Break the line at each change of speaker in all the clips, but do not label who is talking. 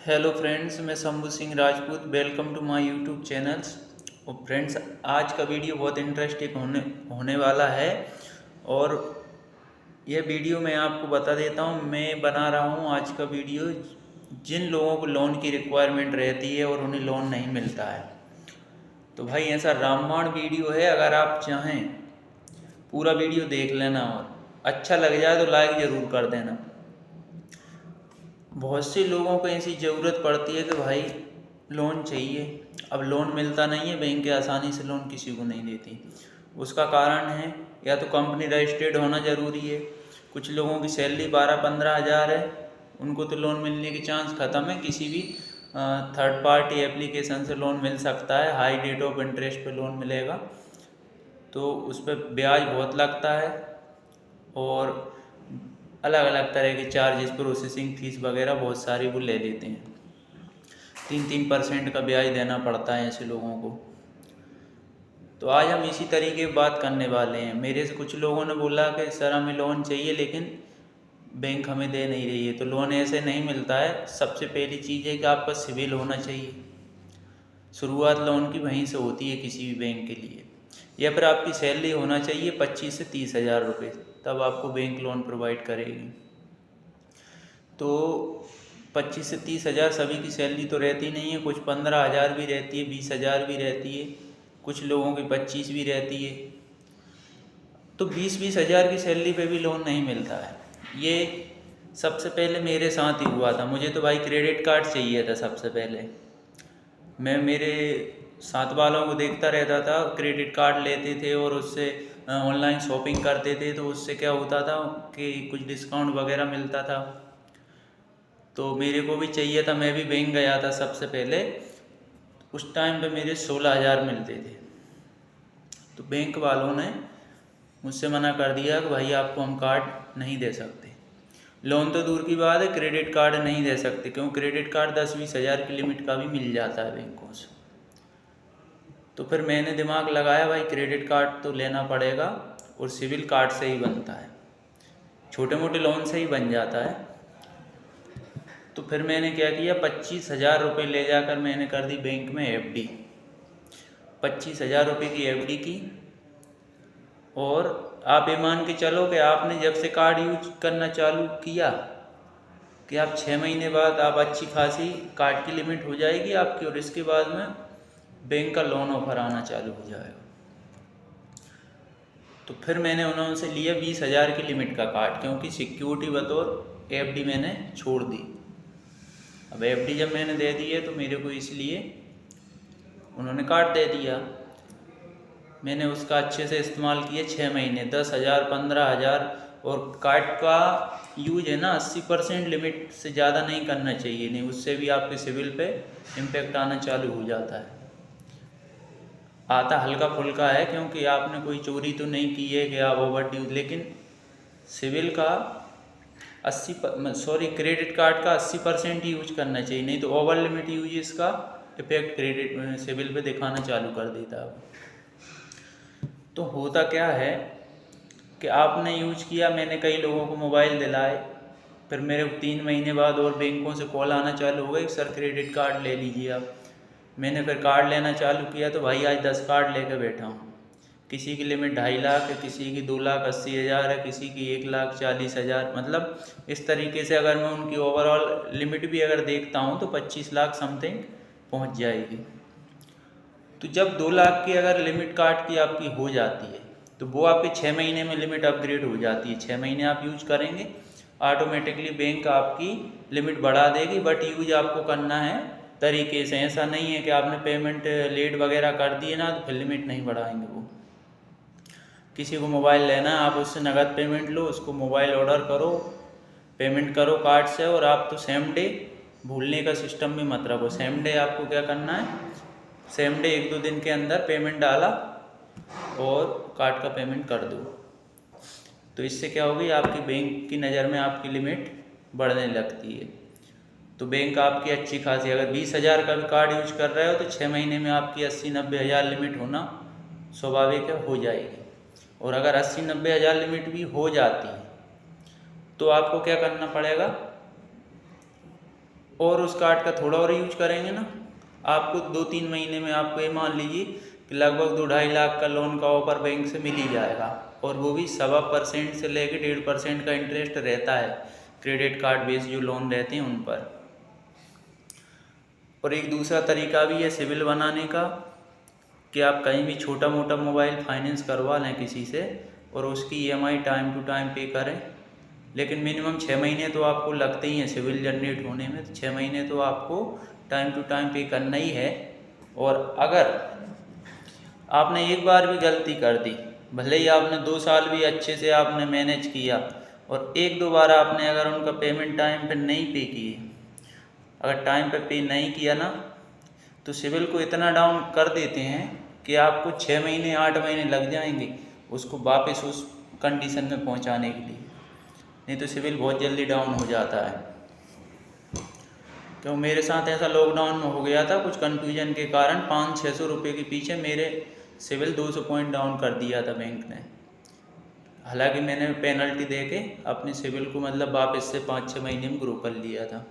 Hello friends, मैं Shambhu Singh Rajput. Welcome to my YouTube channels. और friends, आज का वीडियो बहुत इंटरेस्टिंग होने वाला है। और यह वीडियो मैं आपको बता देता हूँ, मैं बना रहा हूँ आज का वीडियो जिन लोगों को लोन की रिक्वायरमेंट रहती है और उन्हें लोन नहीं मिलता है। तो भाई ऐसा रामबाण वीडियो है, अगर आप चाहें पूरा वीडियो देख लेना और अच्छा लग जाए तो लाइक ज़रूर कर देना। बहुत से लोगों को ऐसी ज़रूरत पड़ती है कि भाई लोन चाहिए, अब लोन मिलता नहीं है, बैंक आसानी से लोन किसी को नहीं देती। उसका कारण है या तो कंपनी रजिस्टर्ड होना ज़रूरी है। कुछ लोगों की सैलरी 12-15 हज़ार है, उनको तो लोन मिलने की चांस ख़त्म है। किसी भी थर्ड पार्टी एप्लीकेशन से लोन मिल सकता है, हाई रेट ऑफ इंटरेस्ट पे लोन मिलेगा। तो उस पर ब्याज बहुत लगता है और अलग अलग तरह के चार्जेस, प्रोसेसिंग फ़ीस वगैरह बहुत सारी वो ले लेते हैं। 3-3% का ब्याज देना पड़ता है ऐसे लोगों को। तो आज हम इसी तरीके की बात करने वाले हैं। मेरे से कुछ लोगों ने बोला कि सर हमें लोन चाहिए लेकिन बैंक हमें दे नहीं रही है। तो लोन ऐसे नहीं मिलता है। सबसे पहली चीज़ है कि आपका सिविल होना चाहिए। शुरुआत लोन की वहीं से होती है किसी भी बैंक के लिए। या फिर आपकी सैलरी होना चाहिए 25 से 30 हज़ार रुपये, तब आपको बैंक लोन प्रोवाइड करेगी। तो 25 से 30 हज़ार सभी की सैलरी तो रहती नहीं है, कुछ 15 हज़ार भी रहती है, 20 हज़ार भी रहती है, कुछ लोगों की 25 भी रहती है। तो 20-20 हज़ार की सैलरी पे भी लोन नहीं मिलता है। ये सबसे पहले मेरे साथ ही हुआ था। मुझे तो भाई क्रेडिट कार्ड चाहिए था सबसे पहले। मैं मेरे साथ वालों को देखता रहता था, क्रेडिट कार्ड लेते थे और उससे ऑनलाइन शॉपिंग करते थे। तो उससे क्या होता था कि कुछ डिस्काउंट वगैरह मिलता था। तो मेरे को भी चाहिए था, मैं भी बैंक गया था सबसे पहले। उस टाइम पे मेरे 16 हज़ार मिलते थे। तो बैंक वालों ने मुझसे मना कर दिया कि भाई आपको हम कार्ड नहीं दे सकते। लोन तो दूर की बात है, क्रेडिट कार्ड नहीं दे सकते, क्यों क्रेडिट कार्ड 10-20 हज़ार की लिमिट का भी मिल जाता है बैंकों से। तो फिर मैंने दिमाग लगाया, भाई क्रेडिट कार्ड तो लेना पड़ेगा और सिविल कार्ड से ही बनता है, छोटे मोटे लोन से ही बन जाता है। तो फिर मैंने क्या किया, 25 हज़ार रुपये ले जाकर मैंने कर दी बैंक में एफडी। 25 हज़ार रुपये की एफडी की। और आप ये मान के चलो कि आपने जब से कार्ड यूज करना चालू किया कि आप 6 महीने बाद आप अच्छी खासी कार्ड की लिमिट हो जाएगी आपकी, और इसके बाद में बैंक का लोन ऑफर आना चालू हो जाएगा। तो फिर मैंने उन्होंने लिया 20 हज़ार की लिमिट का कार्ड, क्योंकि सिक्योरिटी बतौर एफडी मैंने छोड़ दी। अब एफडी जब मैंने दे दी है तो मेरे को इसलिए उन्होंने कार्ड दे दिया। मैंने उसका अच्छे से इस्तेमाल किया 6 महीने, 10 हज़ार 15 हज़ार। और कार्ड का यूज है ना, 80% लिमिट से ज़्यादा नहीं करना चाहिए, नहीं उससे भी आपके सिविल पे इम्पेक्ट आना चालू हो जाता है। आता हल्का फुल्का है, क्योंकि आपने कोई चोरी तो नहीं की है कि आप ओवर ड्यूज, लेकिन सिविल का क्रेडिट कार्ड का 80% यूज करना चाहिए, नहीं तो ओवर लिमिट यूज इसका इफेक्ट क्रेडिट सिविल पे दिखाना चालू कर देता है। तो होता क्या है कि आपने यूज किया, मैंने कई लोगों को मोबाइल दिलाए, फिर मेरे 3 महीने बाद और बैंकों से कॉल आना चालू हो गई, सर क्रेडिट कार्ड ले लीजिए आप। मैंने फिर कार्ड लेना चालू किया, तो भाई आज 10 कार्ड लेकर बैठा हूँ। किसी की लिमिट 2.5 लाख है, किसी की 2,80,000 है, किसी की 1,40,000। मतलब इस तरीके से अगर मैं उनकी ओवरऑल लिमिट भी अगर देखता हूँ तो 25 लाख समथिंग पहुँच जाएगी। तो जब 2 लाख की अगर लिमिट कार्ड की आपकी हो जाती है तो वो आपके 6 महीने में लिमिट अपग्रेड हो जाती है। 6 महीने आप यूज करेंगे, ऑटोमेटिकली बैंक आपकी लिमिट बढ़ा देगी। बट यूज आपको करना है तरीके से। ऐसा नहीं है कि आपने पेमेंट लेट वगैरह कर दिए ना तो फिर लिमिट नहीं बढ़ाएंगे वो। किसी को मोबाइल लेना है, आप उससे नगद पेमेंट लो, उसको मोबाइल ऑर्डर करो, पेमेंट करो कार्ड से। और आप तो सेम डे, भूलने का सिस्टम भी मत रखो। सेम डे आपको क्या करना है, सेम डे 1-2 दिन के अंदर पेमेंट डाला और कार्ड का पेमेंट कर दो। तो इससे क्या होगी, आपकी बैंक की नज़र में आपकी लिमिट बढ़ने लगती है। तो बैंक आपकी अच्छी खासी, अगर 20 हज़ार का भी कार्ड यूज कर रहे हो तो 6 महीने में आपकी 80-90 हज़ार लिमिट होना स्वाभाविक है, हो जाएगी। और अगर 80-90 हज़ार लिमिट भी हो जाती है तो आपको क्या करना पड़ेगा, और उस कार्ड का थोड़ा और यूज करेंगे ना, आपको 2-3 महीने में आपको ये मान लीजिए कि लगभग 2-2.5 लाख का लोन का ऑफर बैंक से मिल ही जाएगा, और वो भी 1.25% से लेकर 1.5% का इंटरेस्ट रहता है क्रेडिट कार्ड बेस्ड जो लोन रहते हैं उन पर। और एक दूसरा तरीका भी है सिविल बनाने का, कि आप कहीं भी छोटा मोटा मोबाइल फाइनेंस करवा लें किसी से और उसकी EMI टाइम टू टाइम पे करें, लेकिन मिनिमम 6 महीने तो आपको लगते ही हैं सिविल जनरेट होने में, तो 6 महीने तो आपको टाइम टू टाइम पे करना ही है। और अगर आपने एक बार भी गलती कर दी, भले ही आपने 2 साल भी अच्छे से आपने मैनेज किया, और 1-2 बार आपने अगर उनका पेमेंट टाइम पे नहीं पे किए, अगर टाइम पे नहीं किया ना, तो सिविल को इतना डाउन कर देते हैं कि आपको 6 महीने 8 महीने लग जाएंगे उसको वापस उस कंडीशन में पहुंचाने के लिए, नहीं तो सिविल बहुत जल्दी डाउन हो जाता है। क्यों मेरे साथ ऐसा लॉकडाउन में हो गया था, कुछ कन्फ्यूजन के कारण 500-600 रुपये के पीछे मेरे सिविल 200 पॉइंट डाउन कर दिया था बैंक ने। हालांकि मैंने पेनल्टी दे के अपने सिविल को मतलब वापस से 5-6 महीने में ग्रो कर लिया था।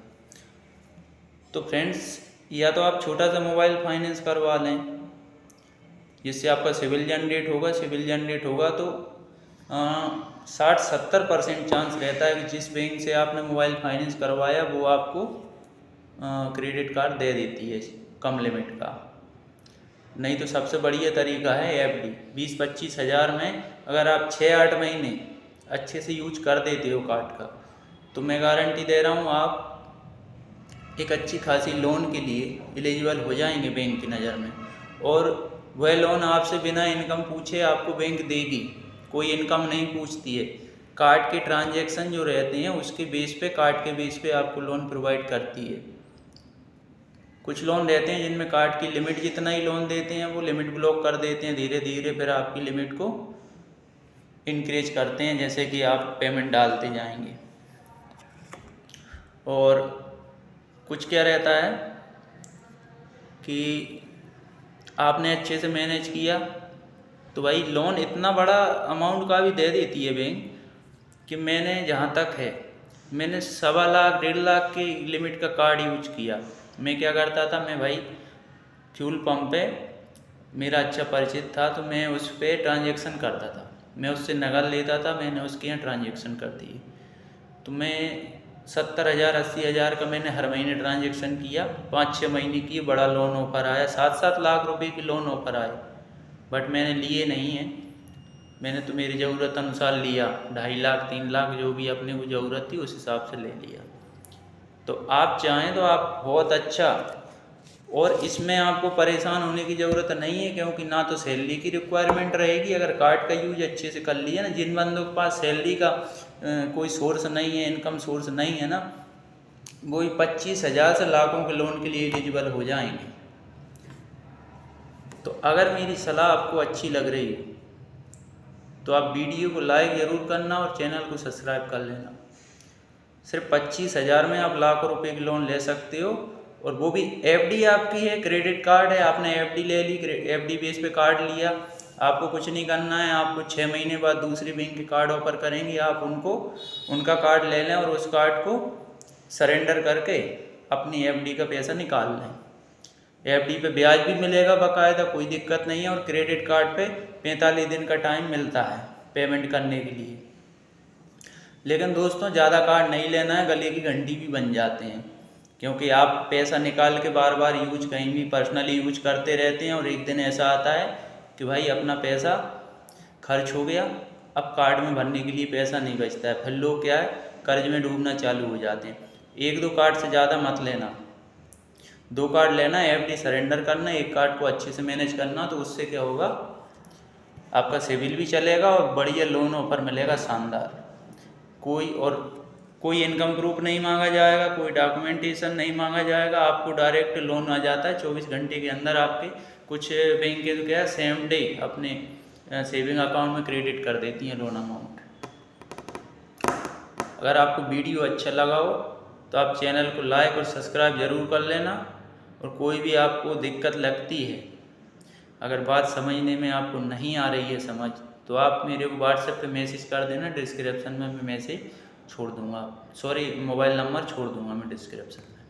तो फ्रेंड्स, या तो आप छोटा सा मोबाइल फाइनेंस करवा लें जिससे आपका सिविल जनरेट होगा। सिविल जनरेट होगा तो 60-70% चांस रहता है कि जिस बैंक से आपने मोबाइल फाइनेंस करवाया वो आपको क्रेडिट कार्ड दे देती है कम लिमिट का। नहीं तो सबसे बढ़िया तरीका है FD। 20-25 हज़ार में अगर आप 6-8 महीने अच्छे से यूज कर देते हो कार्ड का, तो मैं गारंटी दे रहा हूँ आप एक अच्छी खासी लोन के लिए एलिजिबल हो जाएंगे बैंक की नज़र में। और वह लोन आपसे बिना इनकम पूछे आपको बैंक देगी, कोई इनकम नहीं पूछती है। कार्ड के ट्रांजैक्शन जो रहते हैं उसके बेस पे, कार्ड के बेस पे आपको लोन प्रोवाइड करती है। कुछ लोन रहते हैं जिनमें कार्ड की लिमिट जितना ही लोन देते हैं वो लिमिट ब्लॉक कर देते हैं धीरे धीरे, फिर आपकी लिमिट को इंक्रीज करते हैं जैसे कि आप पेमेंट डालते जाएंगे। और कुछ क्या रहता है कि आपने अच्छे से मैनेज किया तो भाई लोन इतना बड़ा अमाउंट का भी दे देती है बैंक कि मैंने जहाँ तक है मैंने 1.25 लाख 1.5 लाख की लिमिट का कार्ड यूज किया। मैं क्या करता था, मैं भाई फ्यूल पंप पे मेरा अच्छा परिचित था तो मैं उस पर ट्रांजैक्शन करता था, मैं उससे नकद लेता था, मैंने उसके यहाँ ट्रांजैक्शन कर दी। तो मैं 70,000 80,000 का मैंने हर महीने ट्रांजैक्शन किया। 5-6 महीने की बड़ा लोन ऑफर आया, 7-7 लाख रुपए की लोन ऑफर आए, बट मैंने लिए नहीं हैं। मैंने तो मेरी ज़रूरत अनुसार लिया, 2.5 लाख 3 लाख जो भी अपने को ज़रूरत थी उस हिसाब से ले लिया। तो आप चाहें तो आप बहुत अच्छा, और इसमें आपको परेशान होने की ज़रूरत नहीं है क्योंकि ना तो सैलरी की रिक्वायरमेंट रहेगी अगर कार्ड का यूज अच्छे से कर लिया ना। जिन बंदों के पास सैलरी का कोई सोर्स नहीं है, इनकम सोर्स नहीं है ना, वो 25,000 से लाखों के लोन के लिए एलिजिबल हो जाएंगे। तो अगर मेरी सलाह आपको अच्छी लग रही हो तो आप वीडियो को लाइक ज़रूर करना और चैनल को सब्सक्राइब कर लेना। सिर्फ 25,000 में आप लाखों रुपए की लोन ले सकते हो, और वो भी FD आपकी है, क्रेडिट कार्ड है, आपने FD ले ली, FD बेस पे कार्ड लिया, आपको कुछ नहीं करना है। आपको 6 महीने बाद दूसरी बैंक के कार्ड ऑफर करेंगे, आप उनका कार्ड ले लें और उस कार्ड को सरेंडर करके अपनी FD का पैसा निकाल लें। FD पे ब्याज भी मिलेगा बाकायदा, कोई दिक्कत नहीं है। और क्रेडिट कार्ड पे 45 दिन का टाइम मिलता है पेमेंट करने के लिए। लेकिन दोस्तों ज़्यादा कार्ड नहीं लेना है, गले की घंटी भी बन जाते हैं, क्योंकि आप पैसा निकाल के बार बार यूज कहीं भी पर्सनली यूज करते रहते हैं और एक दिन ऐसा आता है कि भाई अपना पैसा खर्च हो गया, अब कार्ड में भरने के लिए पैसा नहीं बचता है। फिर लोग क्या है, कर्ज में डूबना चालू हो जाते हैं। 1-2 कार्ड से ज़्यादा मत लेना, 2 कार्ड लेना, FD सरेंडर करना, एक कार्ड को अच्छे से मैनेज करना। तो उससे क्या होगा, आपका सिविल भी चलेगा और बढ़िया लोन ऑफर मिलेगा शानदार। कोई इनकम प्रूफ नहीं मांगा जाएगा, कोई डॉक्यूमेंटेशन नहीं मांगा जाएगा, आपको डायरेक्ट लोन आ जाता है 24 घंटे के अंदर। आपके कुछ बैंक के तो क्या है, सेम डे अपने सेविंग अकाउंट में क्रेडिट कर देती हैं लोन अमाउंट। अगर आपको वीडियो अच्छा लगा हो तो आप चैनल को लाइक और सब्सक्राइब ज़रूर कर लेना। और कोई भी आपको दिक्कत लगती है, अगर बात समझने में आपको नहीं आ रही है समझ, तो आप मेरे को व्हाट्सएप पे मैसेज कर देना। डिस्क्रिप्शन में मैं मैसेज छोड़ दूँगा, मोबाइल नंबर छोड़ दूँगा मैं डिस्क्रिप्शन में।